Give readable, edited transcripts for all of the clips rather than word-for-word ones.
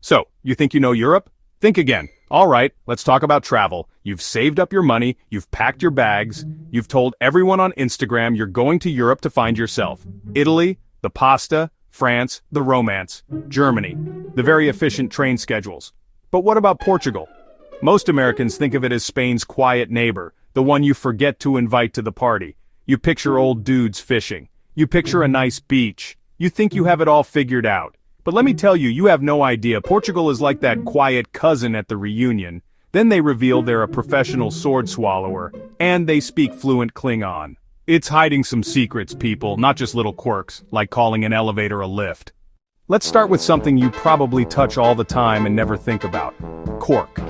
So, you think you know Europe? Think again. All right, let's talk about travel. You've saved up your money, you've packed your bags, you've told everyone on Instagram you're going to Europe to find yourself. Italy, the pasta, France, the romance, Germany, the very efficient train schedules. But what about Portugal? Most Americans think of it as Spain's quiet neighbor, the one you forget to invite to the party. You picture old dudes fishing. You picture a nice beach. You think you have it all figured out. But let me tell you, you have no idea. Portugal is like that quiet cousin at the reunion. Then they reveal they're a professional sword swallower, and they speak fluent Klingon. It's hiding some secrets, people, not just little quirks, like calling an elevator a lift. Let's start with something you probably touch all the time and never think about. Cork.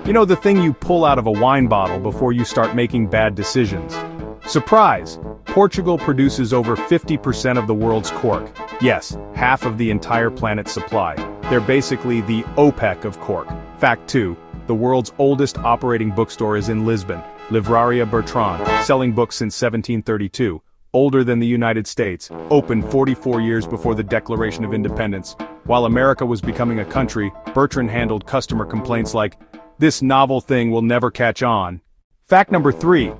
You know, the thing you pull out of a wine bottle before you start making bad decisions. Surprise! Portugal produces over 50% of the world's cork. Yes, half of the entire planet's supply. They're basically the OPEC of cork. Fact 2. The world's oldest operating bookstore is in Lisbon, Livraria Bertrand, selling books since 1732. Older than the United States, opened 44 years before the Declaration of Independence. While America was becoming a country, Bertrand handled customer complaints like, "This novel thing will never catch on." Fact number 3.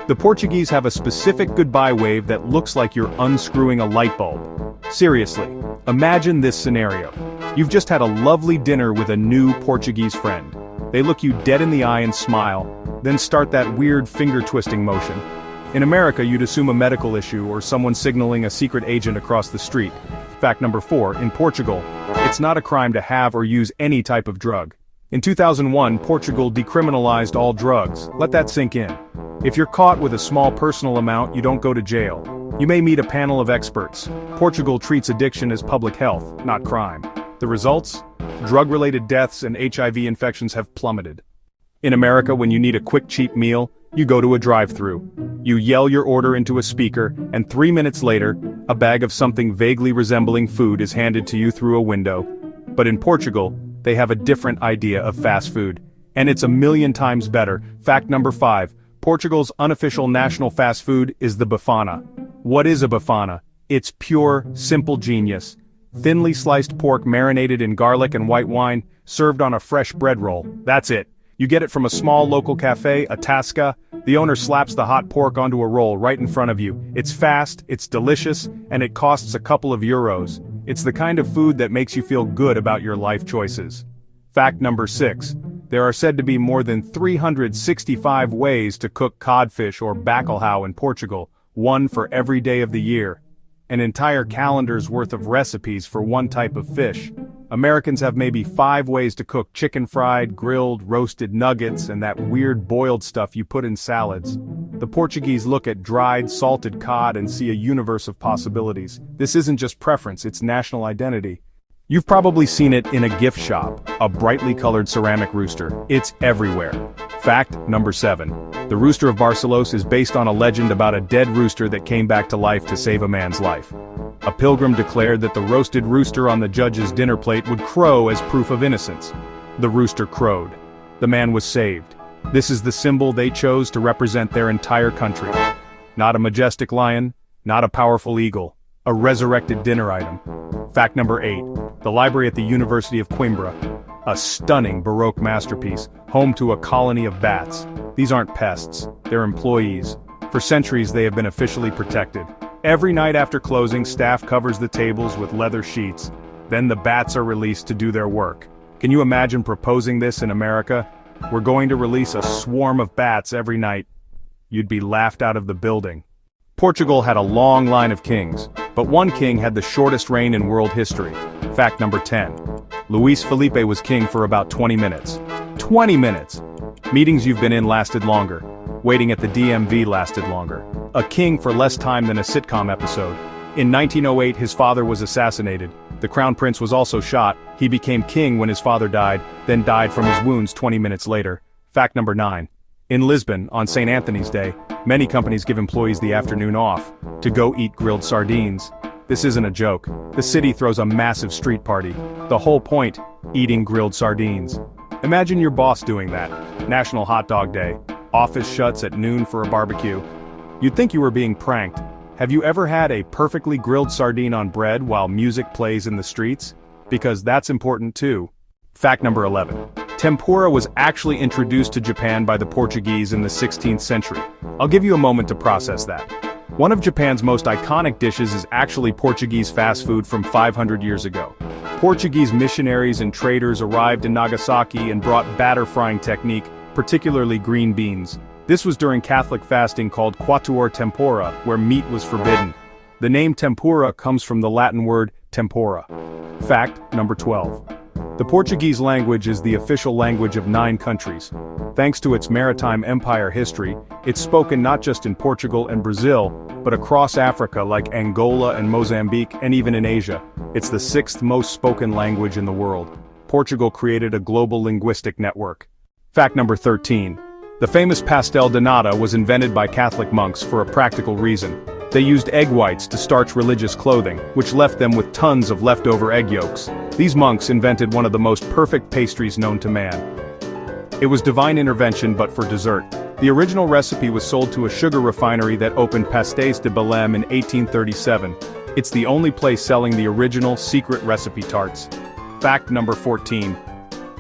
The Portuguese have a specific goodbye wave that looks like you're unscrewing a light bulb. Seriously, imagine this scenario. You've just had a lovely dinner with a new Portuguese friend. They look you dead in the eye and smile, then start that weird finger-twisting motion. In America, you'd assume a medical issue or someone signaling a secret agent across the street. Fact number 4, in Portugal, it's not a crime to have or use any type of drug. In 2001, Portugal decriminalized all drugs. Let that sink in. If you're caught with a small personal amount, you don't go to jail. You may meet a panel of experts. Portugal treats addiction as public health, not crime. The results? Drug-related deaths and HIV infections have plummeted. In America, when you need a quick cheap meal, you go to a drive-thru. You yell your order into a speaker, and 3 minutes later, a bag of something vaguely resembling food is handed to you through a window. But in Portugal, they have a different idea of fast food. And it's a million times better. Fact number 5. Portugal's unofficial national fast food is the bifana. What is a bifana? It's pure, simple genius. Thinly sliced pork marinated in garlic and white wine, served on a fresh bread roll. That's it. You get it from a small local cafe, a tasca. The owner slaps the hot pork onto a roll right in front of you. It's fast, it's delicious, and it costs a couple of euros. It's the kind of food that makes you feel good about your life choices. Fact number 6. There are said to be more than 365 ways to cook codfish or bacalhau in Portugal, one for every day of the year. An entire calendar's worth of recipes for one type of fish. Americans have maybe 5 ways to cook chicken fried, grilled, roasted nuggets, and that weird boiled stuff you put in salads. The Portuguese look at dried, salted cod and see a universe of possibilities. This isn't just preference, it's national identity. You've probably seen it in a gift shop, a brightly colored ceramic rooster. It's everywhere. Fact number 7. The Rooster of Barcelos is based on a legend about a dead rooster that came back to life to save a man's life. A pilgrim declared that the roasted rooster on the judge's dinner plate would crow as proof of innocence. The rooster crowed. The man was saved. This is the symbol they chose to represent their entire country. Not a majestic lion, not a powerful eagle, a resurrected dinner item. Fact number 8. The library at the University of Coimbra. A stunning Baroque masterpiece, home to a colony of bats. These aren't pests, they're employees. For centuries they have been officially protected. Every night after closing, staff covers the tables with leather sheets. Then the bats are released to do their work. Can you imagine proposing this in America? We're going to release a swarm of bats every night. You'd be laughed out of the building. Portugal had a long line of kings, but one king had the shortest reign in world history. Fact number 10. Luis Felipe was king for about 20 minutes. 20 minutes! Meetings you've been in lasted longer. Waiting at the DMV lasted longer. A king for less time than a sitcom episode. In 1908 his father was assassinated. The crown prince was also shot. He became king when his father died, then died from his wounds 20 minutes later. Fact number 9. In Lisbon, on St. Anthony's Day, many companies give employees the afternoon off to go eat grilled sardines. This isn't a joke. The city throws a massive street party. The whole point, eating grilled sardines. Imagine your boss doing that. National Hot Dog Day. Office shuts at noon for a barbecue. You'd think you were being pranked. Have you ever had a perfectly grilled sardine on bread while music plays in the streets? Because that's important too. Fact number 11. Tempura was actually introduced to Japan by the Portuguese in the 16th century. I'll give you a moment to process that. One of Japan's most iconic dishes is actually Portuguese fast food from 500 years ago. Portuguese missionaries and traders arrived in Nagasaki and brought batter frying technique, particularly green beans. This was during Catholic fasting called Quatuor Tempora, where meat was forbidden. The name tempura comes from the Latin word tempora. Fact number 12. The Portuguese language is the official language of 9 countries. Thanks to its maritime empire history, it's spoken not just in Portugal and Brazil, but across Africa like Angola and Mozambique and even in Asia. It's the 6th most spoken language in the world. Portugal created a global linguistic network. Fact number 13. The famous pastel de nata was invented by Catholic monks for a practical reason. They used egg whites to starch religious clothing, which left them with tons of leftover egg yolks. These monks invented one of the most perfect pastries known to man. It was divine intervention but for dessert. The original recipe was sold to a sugar refinery that opened Pastéis de Belém in 1837. It's the only place selling the original secret recipe tarts. Fact number 14.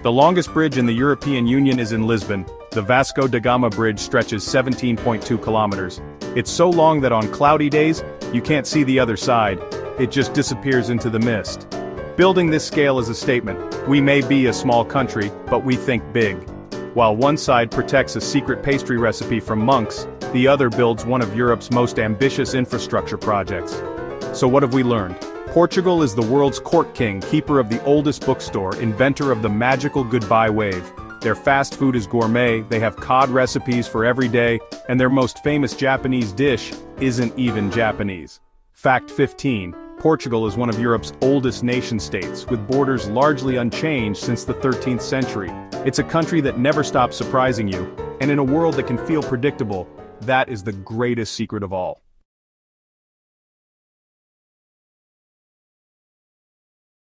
The longest bridge in the European Union is in Lisbon. The Vasco da Gama Bridge stretches 17.2 kilometers. It's so long that on cloudy days, you can't see the other side. It just disappears into the mist. Building this scale is a statement. We may be a small country, but we think big. While one side protects a secret pastry recipe from monks, the other builds one of Europe's most ambitious infrastructure projects. So what have we learned? Portugal is the world's court king, keeper of the oldest bookstore, inventor of the magical goodbye wave. Their fast food is gourmet, they have cod recipes for every day, and their most famous Japanese dish isn't even Japanese. Fact 15. Portugal is one of Europe's oldest nation-states, with borders largely unchanged since the 13th century. It's a country that never stops surprising you, and in a world that can feel predictable, that is the greatest secret of all.